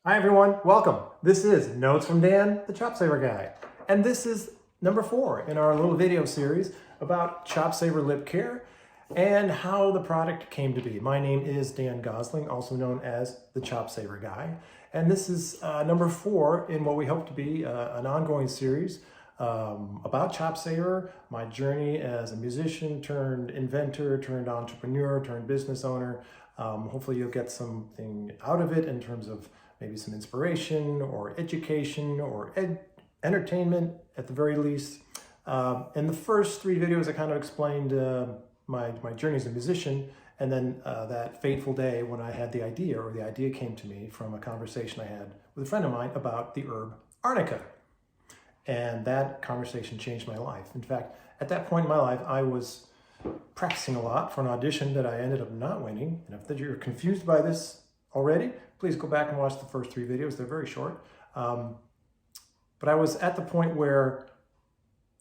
Hi everyone, welcome. This is Notes from Dan, the ChopSaver guy. And this is number 4 in our little video series about ChopSaver Lip Care and how the product came to be. My name is Dan Gosling, also known as the ChopSaver guy. And this is number 4 in what we hope to be an ongoing series about ChopSaver, my journey as a musician turned inventor, turned entrepreneur, turned business owner. Hopefully you'll get something out of it in terms of maybe some inspiration or education or entertainment at the very least. In the first 3 videos, I kind of explained my journey as a musician, and then that fateful day when I had the idea, or the idea came to me from a conversation I had with a friend of mine about the herb arnica. And that conversation changed my life. In fact, at that point in my life, I was practicing a lot for an audition that I ended up not winning. And if you're confused by this already, please go back and watch the first 3 videos. They're very short. But I was at the point where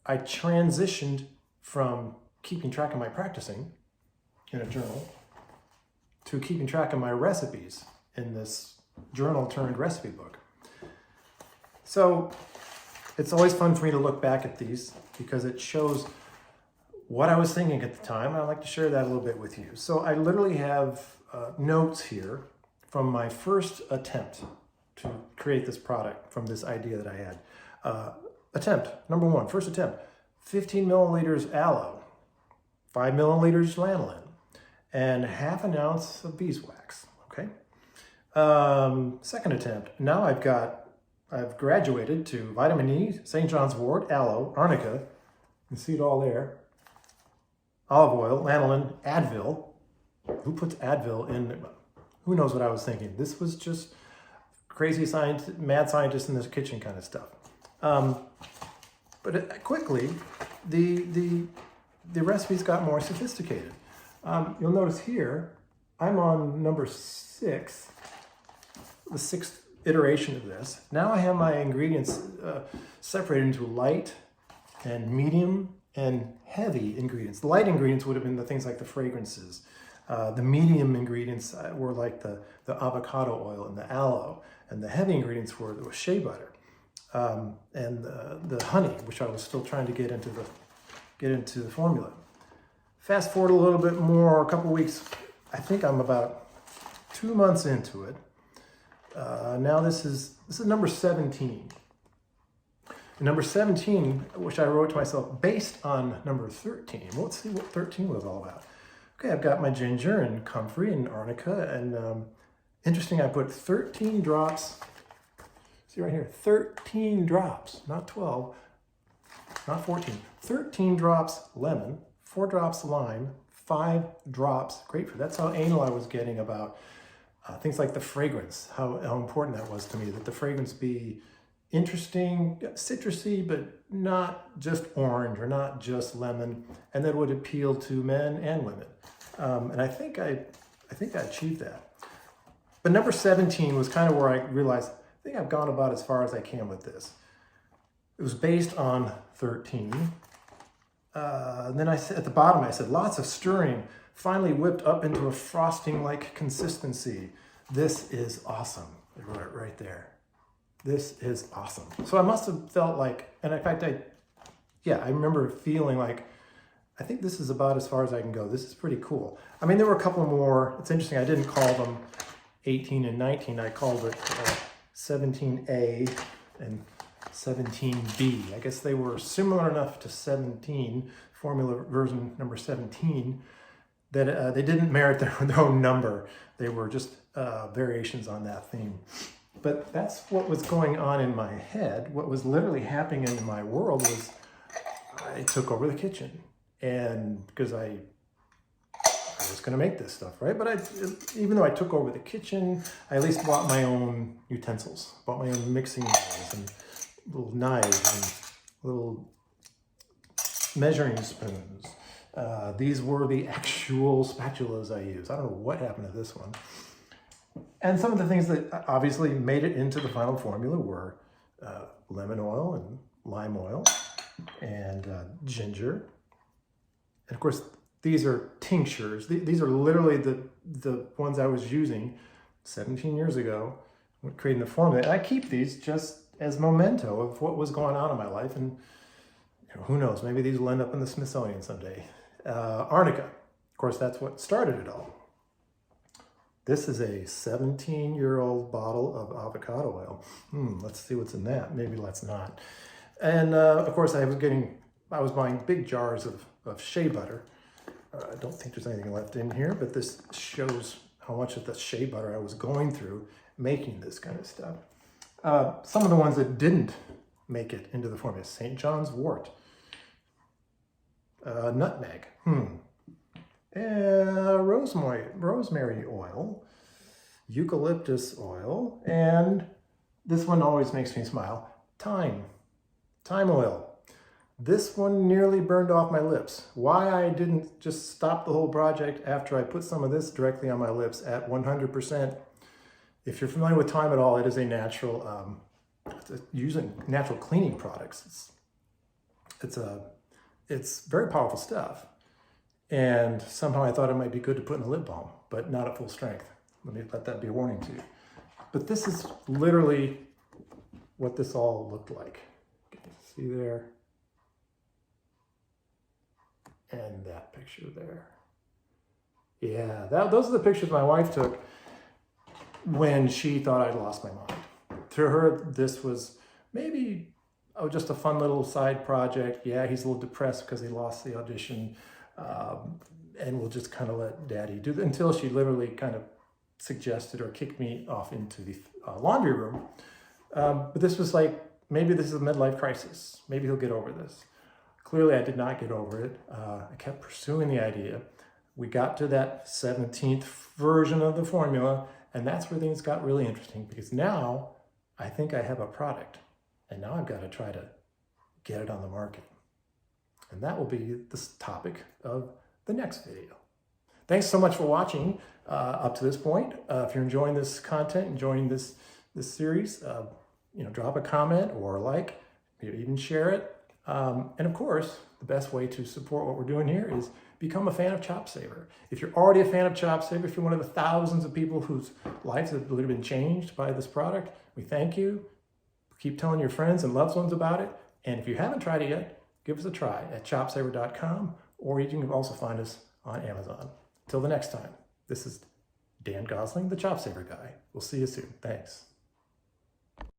I transitioned from keeping track of my practicing in a journal to keeping track of my recipes in this journal turned recipe book. So it's always fun for me to look back at these because it shows what I was thinking at the time. And I'd like to share that a little bit with you. So I literally have notes here from my first attempt to create this product, from this idea that I had. Attempt, number 1, first attempt, 15 milliliters aloe, 5 milliliters lanolin, and ½ an ounce of beeswax, okay? Second attempt, now I've graduated to vitamin E, St. John's wort, aloe, arnica, you can see it all there, olive oil, lanolin, Advil. Who puts Advil in? Who knows what I was thinking? This was just crazy mad scientist in this kitchen kind of stuff. But quickly, the recipes got more sophisticated. You'll notice here, I'm on number 6, the 6th iteration of this. Now I have my ingredients separated into light and medium and heavy ingredients. The light ingredients would have been the things like the fragrances. The medium ingredients were like the avocado oil and the aloe, and the heavy ingredients were the shea butter and the honey, which I was still trying to get into the formula. Fast forward a little bit more, a couple weeks. I think I'm about 2 months into it. Now this is number 17. And number 17, which I wrote to myself based on number 13. Well, let's see what 13 was all about. Okay, I've got my ginger and comfrey and arnica, and interesting, I put 13 drops, see right here, 13 drops, not 12, not 14, 13 drops lemon, 4 drops lime, 5 drops grapefruit. That's how anal I was getting about things like the fragrance, how important that was to me, that the fragrance be interesting, citrusy, but not just orange or not just lemon, and that would appeal to men and women. And I think I achieved that. But number 17 was kind of where I realized, I think I've gone about as far as I can with this. It was based on 13. And then I said, at the bottom, I said, lots of stirring, finally whipped up into a frosting-like consistency. This is awesome. I wrote it right there. This is awesome. So I must have felt like, and in fact, I remember feeling like, I think this is about as far as I can go. This is pretty cool. I mean, there were a couple more. It's interesting. I didn't call them 18 and 19. I called it 17A and 17B. I guess they were similar enough to 17, formula version number 17, that they didn't merit their own number. They were just variations on that theme. But that's what was going on in my head. What was literally happening in my world was I took over the kitchen. And because I was going to make this stuff, right? But even though I took over the kitchen, I at least bought my own utensils, bought my own mixing bowls and little knives and little measuring spoons. These were the actual spatulas I used. I don't know what happened to this one. And some of the things that obviously made it into the final formula were lemon oil and lime oil and ginger. And of course, these are tinctures. These are literally the ones I was using 17 years ago when creating the formula. And I keep these just as memento of what was going on in my life. And who knows, maybe these will end up in the Smithsonian someday. Arnica, of course, that's what started it all. This is a 17-year-old bottle of avocado oil. Let's see what's in that. Maybe let's not. And of course, I was buying big jars of shea butter. I don't think there's anything left in here, but this shows how much of the shea butter I was going through making this kind of stuff. Some of the ones that didn't make it into the formula: St. John's wort, nutmeg, rosemary oil, eucalyptus oil, and this one always makes me smile: thyme oil. This one nearly burned off my lips. Why I didn't just stop the whole project after I put some of this directly on my lips at 100%. If you're familiar with thyme at all, it is a natural, using natural cleaning products. It's very powerful stuff. And somehow I thought it might be good to put in a lip balm, but not at full strength. Let that be a warning to you. But this is literally what this all looked like. See there? And that picture there. Yeah, those are the pictures my wife took when she thought I'd lost my mind. To her, this was maybe just a fun little side project. Yeah, he's a little depressed because he lost the audition, and we'll just kind of let Daddy do it, until she literally kind of suggested or kicked me off into the laundry room. But this was like, maybe this is a midlife crisis. Maybe he'll get over this. Clearly, I did not get over it. I kept pursuing the idea. We got to that 17th version of the formula, and that's where things got really interesting, because now I think I have a product, and now I've got to try to get it on the market. And that will be the topic of the next video. Thanks so much for watching up to this point. If you're enjoying this content, enjoying this series, drop a comment or a like, maybe even share it. And of course, the best way to support what we're doing here is become a fan of ChopSaver. If you're already a fan of ChopSaver, if you're one of the thousands of people whose lives have literally been changed by this product, we thank you. Keep telling your friends and loved ones about it. And if you haven't tried it yet, give us a try at ChopSaver.com, or you can also find us on Amazon. Till the next time, this is Dan Gosling, the ChopSaver guy. We'll see you soon. Thanks.